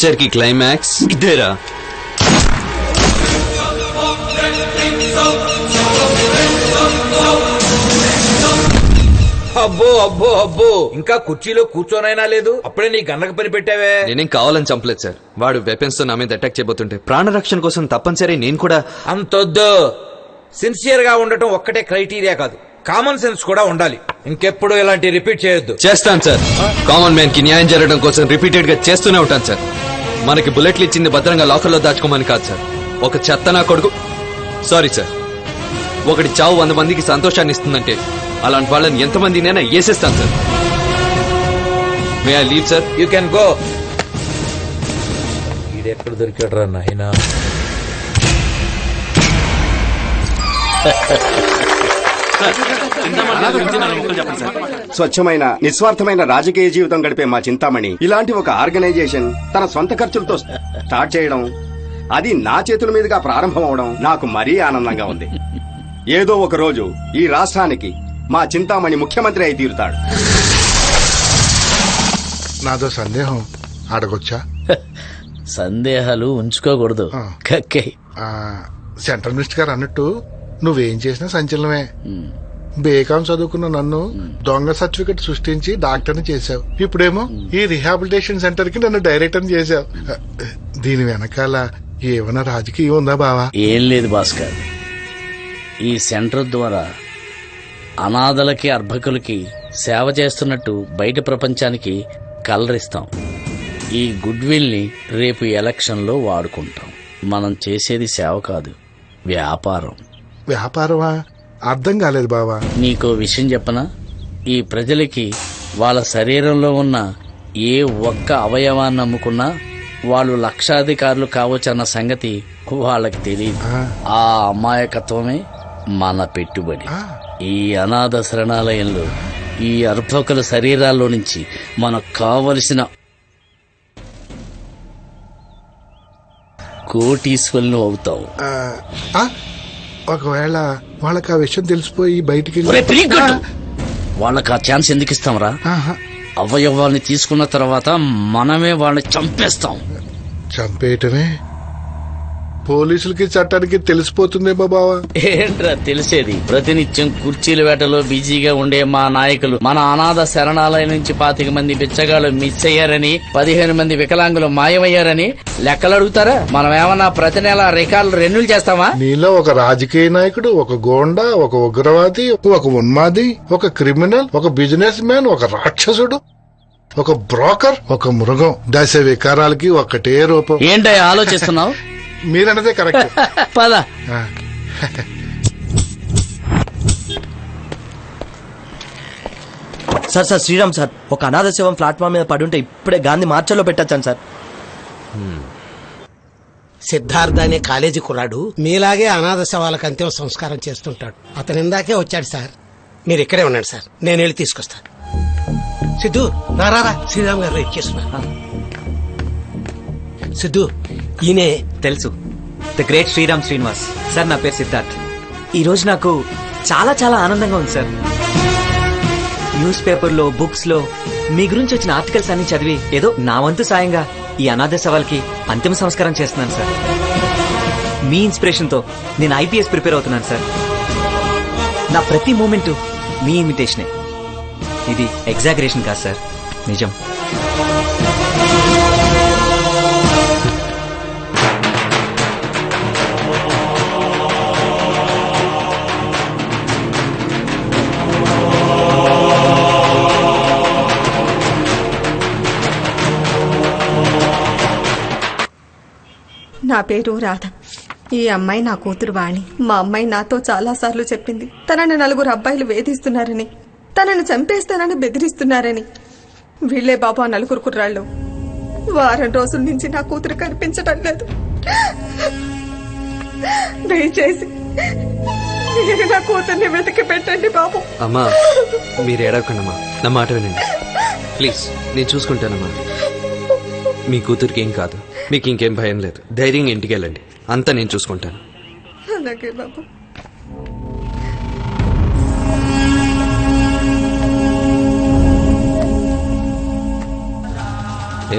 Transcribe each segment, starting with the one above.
Picture కి climax ఇదేరా. అబ్బో అబ్బో అబ్బో, ఇంకా కుర్చీలో కూర్చోనైనా లేదు, అప్పుడే నీ గన్నకు పని పెట్టావే. నేనేం కావాలని చంపలేదు సార్. వాడు వెపన్స్ తో నా మీద అటాక్ చేయబోతుంటే ప్రాణరక్షణ కోసం తప్పనిసరి నేను కూడా. అంతొద్దు. సిన్సియర్ గా ఉండటం ఒక్కటే క్రైటీరియా కాదు, కామన్ సెన్స్ కూడా ఉండాలి. ఇంకెప్పుడు ఇలాంటి రిపీట్ చేయొద్దు. చేస్తాను సార్. కామన్ మ్యాన్ కి న్యాయం జరగడం కోసం రిపీటెడ్ గా చేస్తూనే ఉంటాను సార్. మనకి బుల్లెట్లు ఇచ్చింది భద్రంగా లాకర్లో దాచుకోమని కాదు సార్. ఒక చెత్త నా కొడుకు, సారీ సార్, ఒకటి చావు 100 మందికి సంతోషాన్ని ఇస్తుందంటే అలాంటి వాళ్ళని ఎంతమందినైనా వేసేస్తాను sir. May I leave sir? You can go. ఈడెక్కడ దొరికాడు రా నాయనా. స్వచ్ఛమైన నిస్వార్థమైన రాజకీయ జీవితం గడిపే మా చింతామణి ఇలాంటి ఒక ఆర్గనైజేషన్ తన సొంత ఖర్చులతో స్టార్ట్ చేయడం, అది నా చేతుల మీదుగా ప్రారంభం అవడం నాకు మరీ ఆనందంగా ఉంది. ఏదో ఒక రోజు ఈ రాష్ట్రానికి మా చింతామణి ముఖ్యమంత్రి అయి తీరుతాడు. నాదో సందేహం, అడగొచ్చా? సందేహాలు ఉంచుకోకూడదు. సెంట్రల్ మినిస్టర్ గారు అన్నట్టు నువ్వేం చేసినా సంచలనమే. బేకాం చదువుకున్న నన్ను దొంగ సర్టిఫికెట్ సృష్టించి డాక్టర్ని చేశావు. ఇప్పుడేమో ఈ రిహాబిలిటేషన్ సెంటర్ కి నన్ను డైరెక్టర్ చేశావు. దీని వెనకాల ఏమైనా రాజకీయం ఉందా బావా? ఏం లేదు భాస్కర్. ఈ సెంటర్ ద్వారా అనాథలకి అర్భకులకి సేవ చేస్తున్నట్టు బయట ప్రపంచానికి కలరిస్తాం. ఈ గుడ్ విల్ ని రేపు ఎలక్షన్ లో వాడుకుంటాం. మనం చేసేది సేవ కాదు, వ్యాపారం. వ్యాపారమా? అర్థం కాలేదు బావా. నీకో విషయం చెప్పనా? ఈ ప్రజలకి వాళ్ళ శరీరంలో ఉన్న ఏ ఒక్క అవయవాన్ని అమ్ముకున్నా వాళ్ళు లక్షాధికారులు కావచ్చన్న సంగతి వాళ్ళకి తెలియదు. ఆ అమాయకత్వమే మన పెట్టుబడి. ఈ అనాథ శరణాలయంలో ఈ అర్భకుల శరీరాల్లో నుంచి మనకు కావలసిన కోటీశ్వరులు అవుతావు. ఒకవేళ వాళ్ళకి ఆ విషయం తెలిసిపోయి బయటికి వాళ్ళకి ఆ ఛాన్స్ ఎందుకు ఇస్తాంరా? అవయవాల్ని తీసుకున్న తర్వాత మనమే వాళ్ళని చంపేస్తాం. చంపేయటమే పోలీసులకి చట్టానికి తెలిసిపోతుందేమో బావా. ఏంట్రా తెలిసేది? ప్రతినిత్యం కుర్చీల వేటలో బిజీగా ఉండే మా నాయకులు మన అనాథ శరణాలయం నుంచి 25 మంది బిచ్చగాళ్ళు మిస్ అయ్యారని, 15 మంది వికలాంగులు మాయమయ్యారని లెక్కలు అడుగుతారా? మనం ఏమన్నా ప్రతి నెల రికార్డులు రెన్యూల్ చేస్తామా? నీలో ఒక రాజకీయ నాయకుడు, ఒక గోండా, ఒక ఉగ్రవాది, ఒక ఉన్మాది, ఒక క్రిమినల్, ఒక బిజినెస్ మ్యాన్, ఒక రాక్షసుడు, ఒక బ్రోకర్, ఒక మృగం. దశ వికారాలకి ఒక్కటే రూపం. ఏంటో ఆలోచిస్తున్నావు? మీరన్నదే కరెక్ట్. పద. సార్ సార్ శ్రీరామ్ సార్, ఒక అనాథ శవం ప్లాట్ఫామ్ మీద పడి ఉంటే ఇప్పుడే గాంధీ మార్చల్లో పెట్టచ్చాను సార్. సిద్ధార్థ అనే కాలేజీ కుర్రాడు మీలాగే అనాథ శవాలకు అంతిమ సంస్కారం చేస్తుంటాడు. అతను ఇందాకే వచ్చాడు సార్. మీరు ఇక్కడే ఉండండి సార్, నేను వెళ్ళి తీసుకొస్తాను. సిద్ధు నారా, శ్రీరామ్ గారు వెయిట్ చేస్తున్నా. సిద్ధు, ఈయనే. తెలుసు, the great Sriram Srinivas sir. నా పేరు సిద్ధార్థ్. ఈ రోజు నాకు చాలా చాలా ఆనందంగా ఉంది సార్. న్యూస్ పేపర్లో, బుక్స్ లో మీ గురించి వచ్చిన ఆర్టికల్స్ అన్ని చదివి ఏదో నా వంతు సాయంగా ఈ అనాథ సవాల్కి అంతిమ సంస్కారం చేస్తున్నాను సార్. మీ ఇన్స్పిరేషన్ తో నేను IPS ప్రిపేర్ అవుతున్నాను సార్. నా ప్రతి మూమెంట్ మీ ఇన్విటేషనే. ఇది ఎగ్జాగరేషన్ కాదు సార్, నిజం. నా పేరు రాధ. ఈ అమ్మాయి నా కూతురు వాణి. మా అమ్మాయి నాతో చాలా సార్లు చెప్పింది తనని 4 అబ్బాయిలు వేధిస్తున్నారని, తనను చంపేస్తానని బెదిరిస్తున్నారని. వీళ్లే బాబా 4 కుర్రాళ్ళు. వారం రోజుల నుంచి నా కూతురు కనిపించడం లేదు. దయచేసి నా కూతుర్ని వెతికి పెట్టండి బాబు. అమ్మా మీరు ఏడవకండమ్మా, నా మాట వినండి ప్లీజ్. నేను చూసుకుంటానమ్మా. మీ కూతురికి ఏం కాదు, మీకు ఇంకేం భయం లేదు. ధైర్యంగా ఇంటికి వెళ్ళండి, అంతా నేను చూసుకుంటాను. అలాగే బాబు.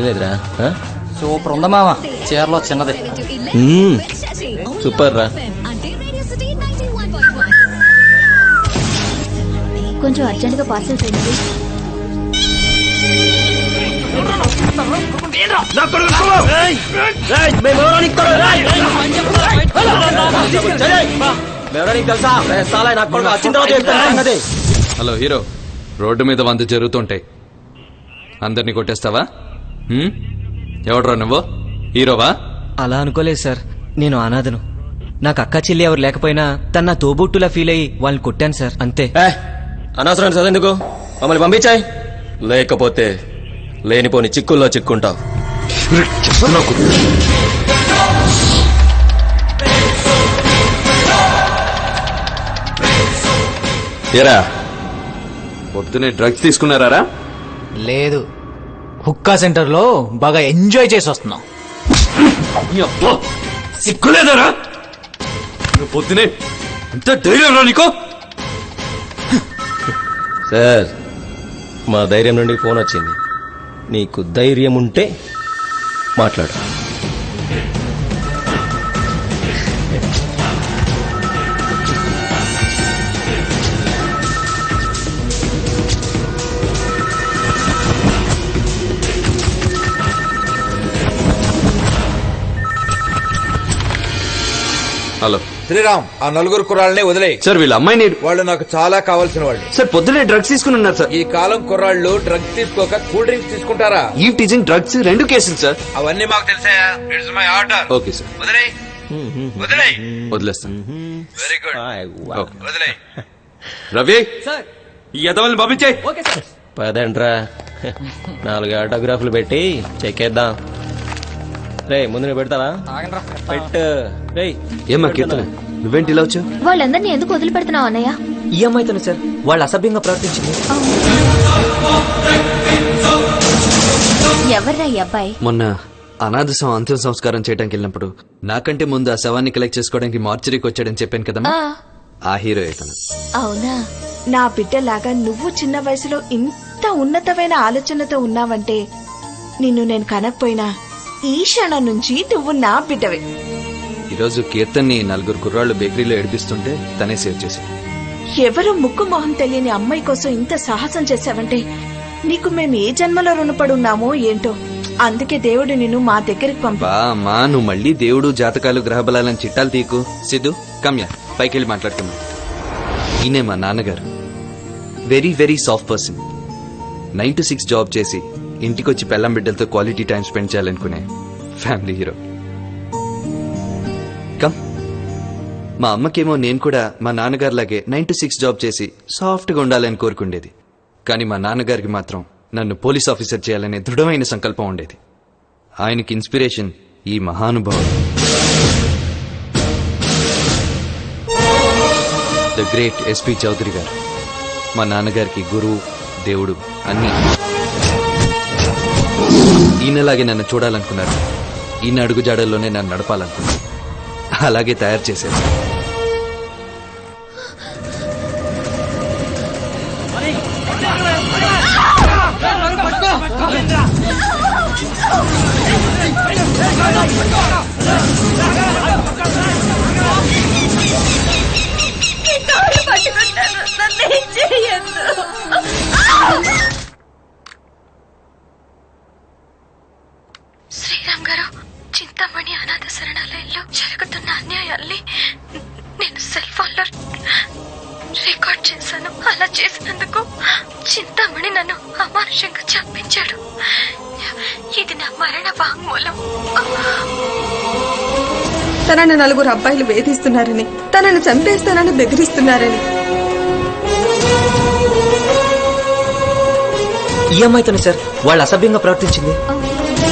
లేదురా, సూపర్ ఉందా మామ చీరలో చిన్నది సూపర్ రా. కొంచెం అర్జెంట్గా పార్సల్ చేయండి. హలో హీరో, రోడ్డు మీద 100 జరుగుతుంటాయి, అందరినీ కొట్టేస్తావా? ఎవడ్రా నువ్వు, హీరోవా? అలా అనుకోలేదు సార్, నేను అనాథను. నాకు అక్క చెల్లి ఎవరు లేకపోయినా తన నా తోబుట్టులా ఫీల్ అయ్యి వాళ్ళని కొట్టాను సార్, అంతే. అనవసరం చదవెందుకు, మమ్మల్ని పంపించాయి, లేకపోతే లేనిపోని చిక్కుల్లో చిక్కుంటావు. ఏరా, పొద్దునే డ్రగ్స్ తీసుకున్నారా? లేదు, హుక్కా సెంటర్ లో బాగా ఎంజాయ్ చేసి వస్తున్నాం. సిగ్గులేదరా? పొద్దునే ఎంత ధైర్యం రా నీకో? సార్, మా ధైర్యం నుండి ఫోన్ వచ్చింది. నీకు ధైర్యం ఉంటే మాట్లాడు. హలో శ్రీరామ్, ఆ 4 కుర్రాళ్ళని వదిలే. సార్, వీళ్ళ అమ్మాయిని వాళ్ళు నాకు చాలా కావాల్సిన వాళ్ళు. సార్ పొద్దునే డ్రగ్స్ తీసుకుని ఉన్నారు సార్. ఈ కాలం కుర్రాళ్ళు డ్రగ్స్ తీసుకోక కూల్ డ్రింక్స్ తీసుకుంటారా? ఈ టీజింగ్ డ్రగ్స్ 2 కేసులు సార్. అవన్నీ మాకు తెలుసాయా? It's my order. Okay sir, వదిలే వదిలే. వదిలేస్తాను. Very good. ఓకే. వదిలే. రవి, ఈ ఎదవల్ని పంపించాయి. పదండ్రా, 4 ఆటోగ్రాఫ్లు పెట్టి చెక్కేద్దాం. రే, ముందు నువ్వు పెడతావా? పెట్టు. రే, ఏమా కీర్తన, నువ్వేంటి ఇలా వచ్చావు? వాళ్ళందరినీ ఎందుకు వదిలిపెడుతున్నావు అన్నయ్య? ఈ అమ్మాయితోనే సార్ వాళ్ళు అసభ్యంగా ప్రవర్తించింది. ఎవర్రా ఈ అబ్బాయి? మొన్న అనాథ అంతిమ సంస్కారం చేయడానికి వెళ్ళినప్పుడు నాకంటే ముందు ఆ శవాన్ని కలెక్ట్ చేసుకోవడానికి మార్చరీకి వచ్చాడని చెప్పాను కదమ్మా, ఆ హీరో ఇతను. అవునా? నా బిడ్డలాగా నువ్వు చిన్న వయసులో ఇంత ఉన్నతమైన ఆలోచనతో ఉన్నావంటే నిన్ను నేను కనకపోయినా ఈ క్షణం నుంచి నువ్వు నా బిడ్డవే. ఈరోజు కీర్తన్ని 4 కుర్రాళ్ళు బేకరీలో ఏడిపిస్తుంటే తనే సేవ్ చేసి. ఎవరు ముక్కు మొహం తెలియని అమ్మాయి కోసం ఇంత సాహసం చేశావంటే నీకు మేము ఏ జన్మలో రుణపడి ఉన్నామో ఏంటో. అందుకే దేవుడు నిన్ను మా దగ్గరికి పంపా. బా అమ్మా, నువ్వు మళ్ళీ దేవుడు జాతకాలు గ్రహబలాలని చిట్టాలు తీకు. సిద్ధు, కమ్యా, పైకి వెళ్ళి మాట్లాడుతున్నాం. ఈయనే మా నాన్నగారు. Very very soft person. 9 to 6 job చేసి ఇంటికొచ్చి పెళ్ళం బిడ్డలతో క్వాలిటీ టైం స్పెండ్ చేయాలనుకునే ఫ్యామిలీ హీరో. కమ్. మా అమ్మకేమో నేను కూడా మా నాన్నగారిలాగే 9 to 6 జాబ్ చేసి సాఫ్ట్గా ఉండాలని కోరుకుండేది. కానీ మా నాన్నగారికి మాత్రం నన్ను పోలీస్ ఆఫీసర్ చేయాలనే దృఢమైన సంకల్పం ఉండేది. ఆయనకి ఇన్స్పిరేషన్ ఈ మహానుభావుడు, ద గ్రేట్ ఎస్పీ చౌదరి గారు. మా నాన్నగారికి గురువు, దేవుడు అన్నీ. ఈయనలాగే నన్ను చూడాలనుకున్నారు. ఈయన అడుగుజాడల్లోనే నన్ను నడపాలనుకున్నారు. అలాగే తయారు చేశారు. శ్రీరామ్ గారు, చింతామణి అనాథ శరణాలయంలో జరుగుతున్న అన్యాయాల్ని నేను సెల్ ఫోన్ లో రికార్డ్ చేశాను. అలా చేసినందుకు చింతామణి నన్ను అమానుషంగా చంపించాడు. ఇది నా మరణ వాంగ్మూలం. తనని 4 అబ్బాయిలు వేధిస్తున్నారని, తనని చంపేస్తానని బెదిరిస్తున్నారని. ఈ అమ్మాయితోనే సార్ వాళ్ళు అసభ్యంగా ప్రవర్తించింది.